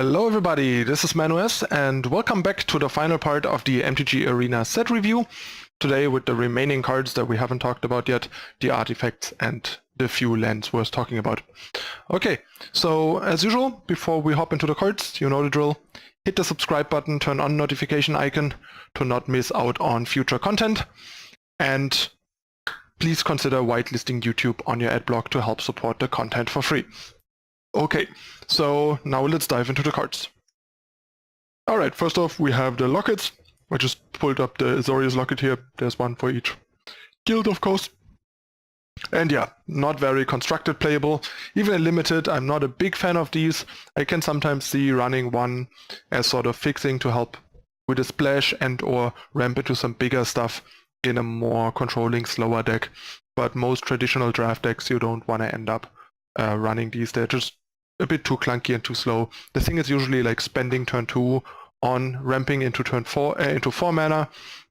Hello everybody, this is ManuS and welcome back to the final part of the MTG Arena set review. Today with the remaining cards that we haven't talked about yet, the artifacts and the few lands worth talking about. Okay, so as usual, before we hop into the cards, you know the drill. Hit the subscribe button, turn on notification icon to not miss out on future content. And please consider whitelisting YouTube on your ad block to help support the content for free. Okay, so now let's dive into the cards. Alright, first off we have the lockets. I just pulled up the Azorius locket here. There's one for each guild, of course. And yeah, not very constructed playable. Even in limited, I'm not a big fan of these. I can sometimes see running one as sort of fixing to help with a splash and or ramp into some bigger stuff in a more controlling, slower deck. But most traditional draft decks you don't want to end up running these. They're just a bit too clunky and too slow. The thing is usually like spending turn 2 on ramping into turn 4 into 4 mana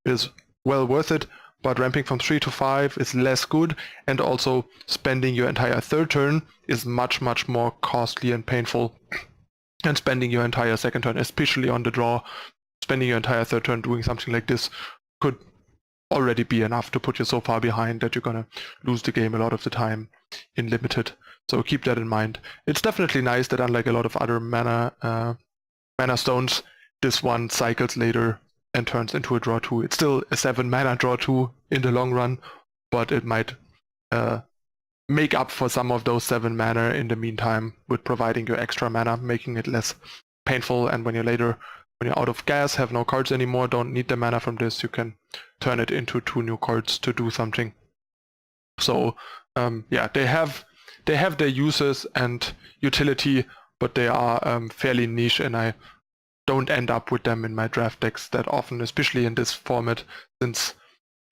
is well worth it, but ramping from 3 to 5 is less good, and also spending your entire third turn is much more costly and painful. And spending your entire second turn, especially on the draw, spending your entire third turn doing something like this could already be enough to put you so far behind that you're gonna lose the game a lot of the time in limited. So keep that in mind. It's definitely nice that unlike a lot of other mana stones, this one cycles later and turns into a draw 2. It's still a 7 mana draw 2 in the long run, but it might make up for some of those 7 mana in the meantime with providing you extra mana, making it less painful. And when you're out of gas, have no cards anymore, don't need the mana from this, you can turn it into 2 new cards to do something. So yeah, they have their uses and utility, but they are fairly niche, and I don't end up with them in my draft decks that often, especially in this format, since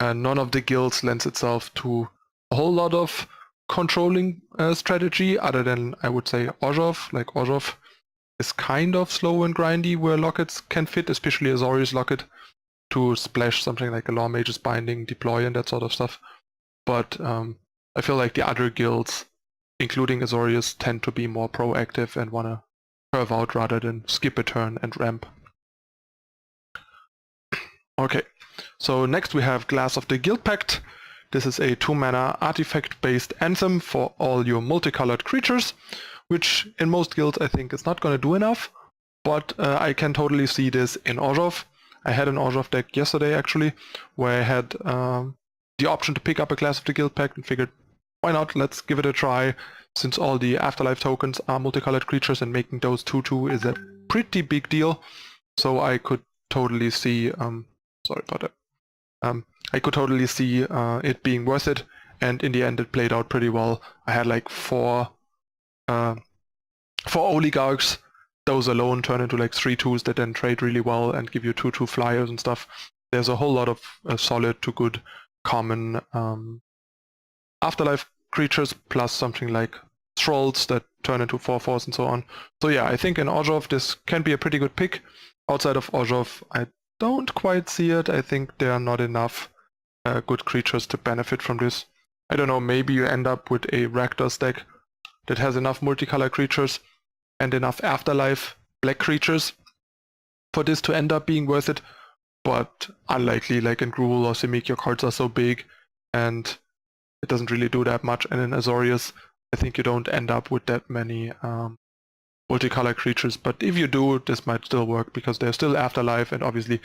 none of the guilds lends itself to a whole lot of controlling strategy, other than, I would say, Orzhov. Like, Orzhov is kind of slow and grindy where lockets can fit, especially Azorius locket, to splash something like a Law Mage's Binding, deploy and that sort of stuff. But I feel like the other guilds, including Azorius, tend to be more proactive and want to curve out rather than skip a turn and ramp. Okay, so next we have Glass of the Guild Pact. This is a 2 mana artifact based anthem for all your multicolored creatures, which in most guilds I think is not going to do enough, but I can totally see this in Orzhov. I had an Orzhov deck yesterday actually, where I had the option to pick up a Glass of the Guild Pact and figured, why not, let's give it a try, since all the Afterlife tokens are multicolored creatures and making those 2/2 is a pretty big deal. So I could totally see, sorry about that, I could totally see it being worth it, and in the end it played out pretty well. I had like 4 Oligarchs. Those alone turn into like 3/2s that then trade really well and give you 2/2 flyers and stuff. There's a whole lot of solid to good common Afterlife creatures, plus something like Thralls that turn into 4/4s and so on. So yeah, I think in Orzhov this can be a pretty good pick. Outside of Orzhov, I don't quite see it. I think there are not enough good creatures to benefit from this. I don't know, maybe you end up with a Rakdos deck that has enough multicolor creatures and enough Afterlife black creatures for this to end up being worth it, but unlikely. Like in Gruul or Simic, your cards are so big and it doesn't really do that much, and in Azorius I think you don't end up with that many multicolor creatures, but if you do, this might still work because there's still Afterlife, and obviously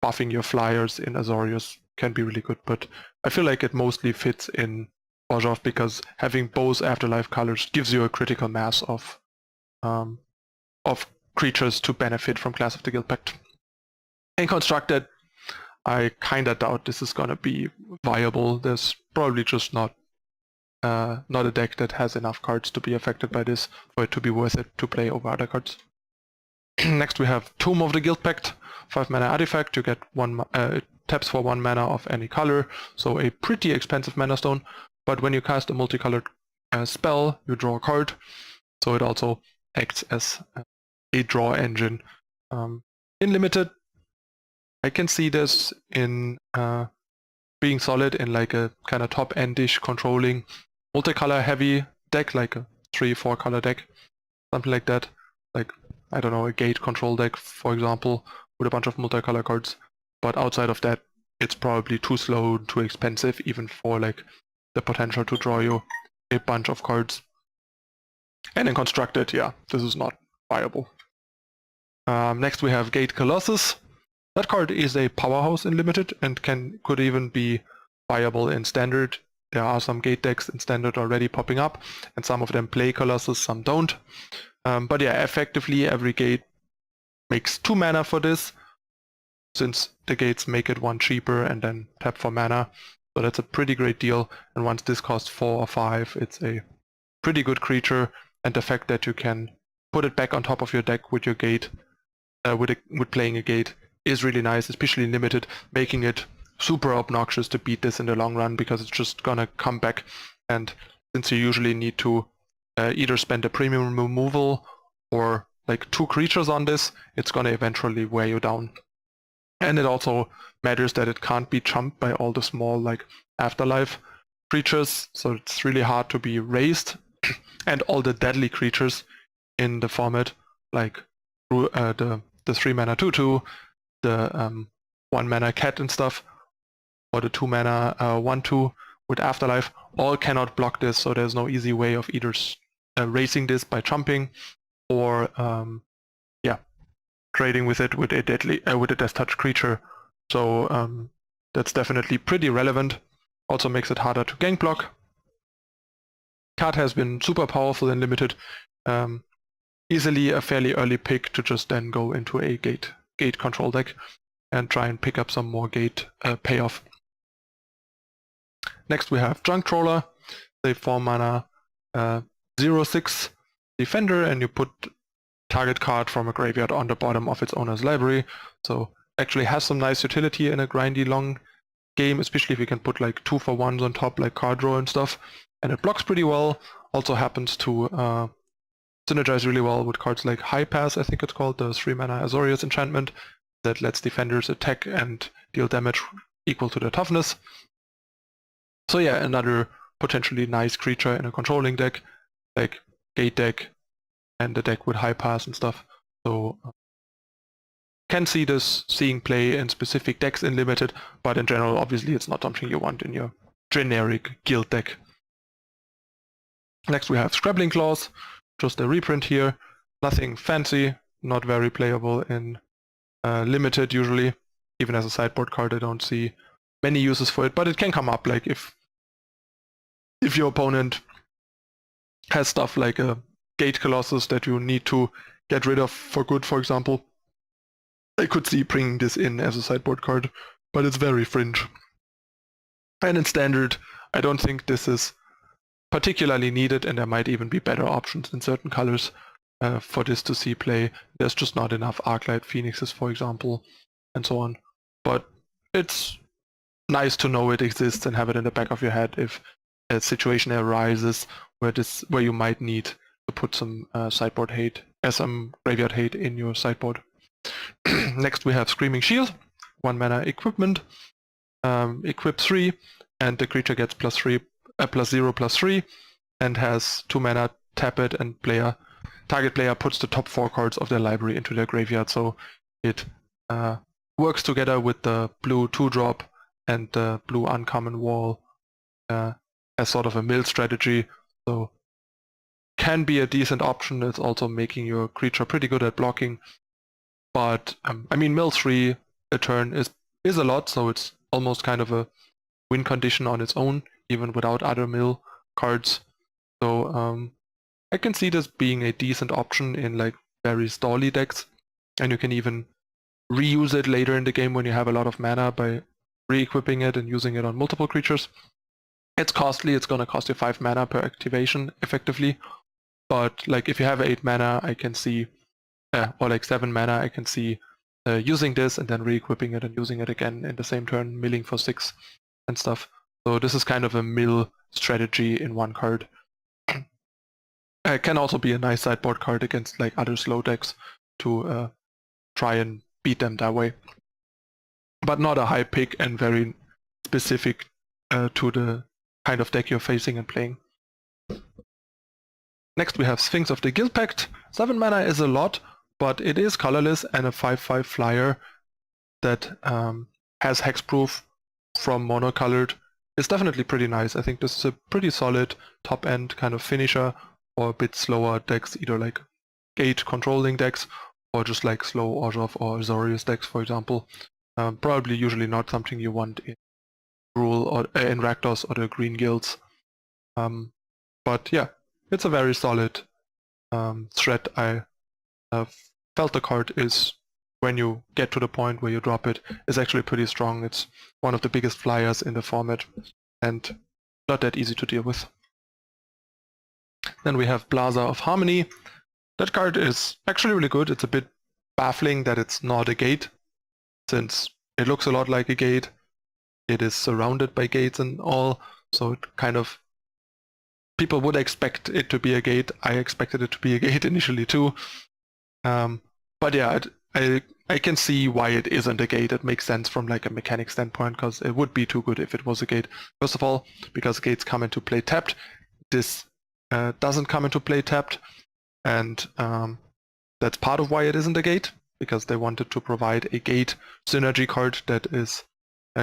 buffing your flyers in Azorius can be really good, but I feel like it mostly fits in Orzhov because having both Afterlife colors gives you a critical mass of creatures to benefit from Glass of the Guild Pact. In Constructed, I kinda doubt this is gonna be viable. There's probably just not a deck that has enough cards to be affected by this for it to be worth it to play over other cards. Next we have Tomb of the Guild Pact, 5 mana artifact. You get it taps for 1 mana of any color, so a pretty expensive mana stone. But when you cast a multicolored spell, you draw a card, so it also acts as a draw engine. In limited, I can see this in being solid in like a kind of top-endish controlling multicolor heavy deck, like a 3-4 color deck, something like that. Like I don't know, a gate control deck, for example, with a bunch of multicolor cards. But outside of that, it's probably too slow, too expensive, even for like the potential to draw you a bunch of cards. And in Constructed, yeah, this is not viable. Next we have Gate Colossus. That card is a powerhouse in Limited and could even be viable in Standard. There are some Gate decks in Standard already popping up, and some of them play Colossus, some don't. But yeah, effectively every Gate makes 2 mana for this, since the Gates make it 1 cheaper and then tap for mana. So that's a pretty great deal, and once this costs 4 or 5, it's a pretty good creature, and the fact that you can put it back on top of your deck with your Gate, with playing a Gate, is really nice, especially in Limited, making it super obnoxious to beat this in the long run, because it's just gonna come back, and since you usually need to either spend a premium removal or like 2 creatures on this, it's gonna eventually wear you down. And it also matters that it can't be jumped by all the small like Afterlife creatures, so it's really hard to be raised. And all the deadly creatures in the format, like the 3 mana 2/2, the 1 mana cat and stuff, or the 2 mana 1/2 with Afterlife, all cannot block this, so there's no easy way of either raising this by jumping, or trading with it with a death touch creature. So that's definitely pretty relevant. Also makes it harder to gank block. Card has been super powerful in Limited. Easily a fairly early pick to just then go into a gate control deck and try and pick up some more gate payoff. Next we have Junk Trawler, a 4 mana 0/6 defender, and you put target card from a graveyard on the bottom of its owner's library. So actually has some nice utility in a grindy long game, especially if you can put like 2-for-1s on top, like card draw and stuff. And it blocks pretty well. Also happens to synergize really well with cards like High Pass, I think it's called, the 3 mana Azorius enchantment that lets defenders attack and deal damage equal to their toughness. So yeah, another potentially nice creature in a controlling deck, like Gate deck, and the deck with High Pass and stuff. So can see this seeing play in specific decks in Limited, but in general, obviously, it's not something you want in your generic guild deck. Next we have Scrabbling Claws, just a reprint here. Nothing fancy, not very playable in Limited usually. Even as a sideboard card, I don't see many uses for it, but it can come up, like if your opponent has stuff like a Gate Colossus that you need to get rid of for good, for example, I could see bringing this in as a sideboard card, but it's very fringe. And in Standard, I don't think this is particularly needed, and there might even be better options in certain colors for this to see play. There's just not enough Arclight Phoenixes, for example, and so on. But it's nice to know it exists and have it in the back of your head if a situation arises where you might need to put some sideboard hate, some graveyard hate in your sideboard. Next we have Screaming Shield, 1 mana equipment, equip 3, and the creature gets +0/+3, and has 2 mana, tap it, and target player puts the top 4 cards of their library into their graveyard. So it works together with the blue 2-drop and the blue uncommon wall as sort of a mill strategy. So can be a decent option. It's also making your creature pretty good at blocking. But I mean, mill 3 a turn is a lot, so it's almost kind of a win condition on its own, even without other mill cards. So I can see this being a decent option in like very stally decks, and you can even reuse it later in the game when you have a lot of mana by re-equipping it and using it on multiple creatures. It's costly, it's gonna cost you 5 mana per activation effectively, but like if you have 8 mana, I can see, or like 7 mana, I can see using this and then re-equipping it and using it again in the same turn, milling for 6 and stuff. So this is kind of a mill strategy in one card. It can also be a nice sideboard card against like other slow decks to try and beat them that way. But not a high pick and very specific to the kind of deck you're facing and playing. Next we have Sphinx of the Guild Pact. 7 mana is a lot, but it is colorless and a 5/5 flyer that has hexproof from monocolored. It's definitely pretty nice. I think this is a pretty solid top-end kind of finisher for a bit slower decks, either like gate controlling decks or just like slow Orzhov or Azorius decks, for example. Probably usually not something you want in Rule or in Rakdos or the Green Guilds. But yeah, it's a very solid threat. I felt the card is, when you get to the point where you drop it, is actually pretty strong. It's one of the biggest flyers in the format and not that easy to deal with. Then we have Plaza of Harmony. That card is actually really good. It's a bit baffling that it's not a gate, since it looks a lot like a gate. It is surrounded by gates and all, so it kind of, people would expect it to be a gate. I expected it to be a gate initially too. But yeah, I can see why it isn't a gate. It makes sense from like a mechanic standpoint, because it would be too good if it was a gate. First of all, because gates come into play tapped. This doesn't come into play tapped, and that's part of why it isn't a gate, because they wanted to provide a gate synergy card that is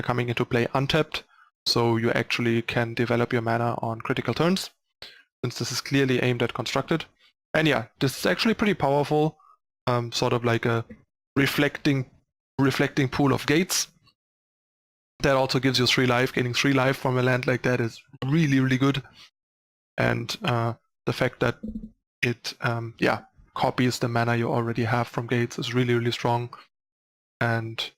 coming into play untapped, so you actually can develop your mana on critical turns, since this is clearly aimed at constructed. And yeah, this is actually pretty powerful, sort of like a reflecting pool of gates. That also gives you 3 life. Getting 3 life from a land like that is really, really good. And the fact that it copies the mana you already have from gates is really, really strong. And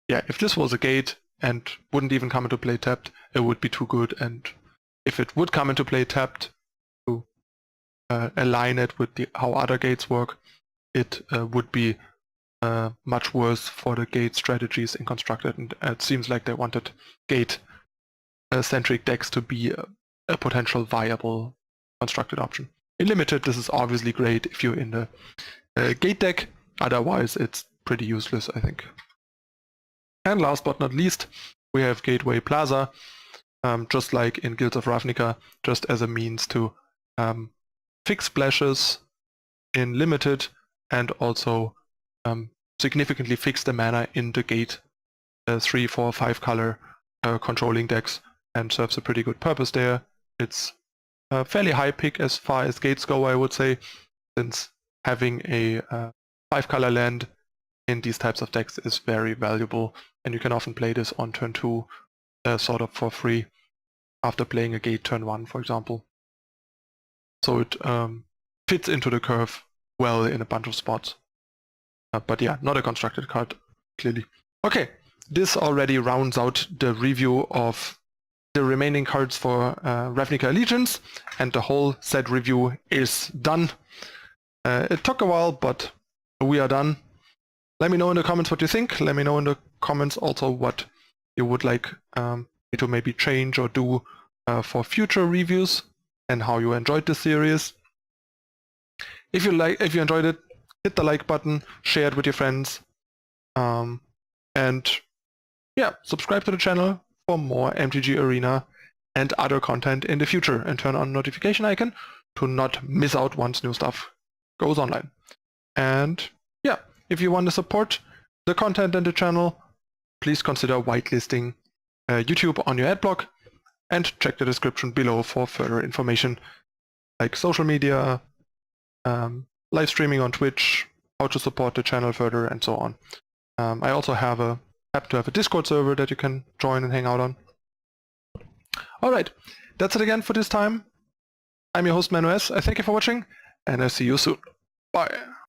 yeah, if this was a gate and wouldn't even come into play tapped, it would be too good. And if it would come into play tapped, to align it with how other gates work, it would be much worse for the gate strategies in constructed. And it seems like they wanted gate centric decks to be a potential viable constructed option. In limited, this is obviously great if you're in the gate deck. Otherwise, it's pretty useless, I think. And last but not least, we have Gateway Plaza, just like in Guilds of Ravnica, just as a means to fix splashes in limited, and also significantly fix the mana in the gate 3, 4, 5 color controlling decks, and serves a pretty good purpose there. It's a fairly high pick as far as gates go, I would say, since having a 5 color land in these types of decks is very valuable, and you can often play this on turn 2 sort of for free after playing a gate turn 1, for example. So it fits into the curve well in a bunch of spots. But yeah, not a constructed card, clearly. Okay, this already rounds out the review of the remaining cards for Ravnica Allegiance, and the whole set review is done. It took a while, but we are done. Let me know in the comments what you think. Let me know in the comments also what you would like me to maybe change or do for future reviews, and how you enjoyed this series. If you enjoyed it, hit the like button, share it with your friends, and yeah, subscribe to the channel for more MTG Arena and other content in the future, and turn on notification icon to not miss out once new stuff goes online. And yeah, if you want to support the content and the channel, please consider whitelisting YouTube on your adblock, and check the description below for further information like social media, live streaming on Twitch, how to support the channel further, and so on. I also happen to have a Discord server that you can join and hang out on. Alright, that's it again for this time. I'm your host ManuS. I thank you for watching, and I see you soon. Bye.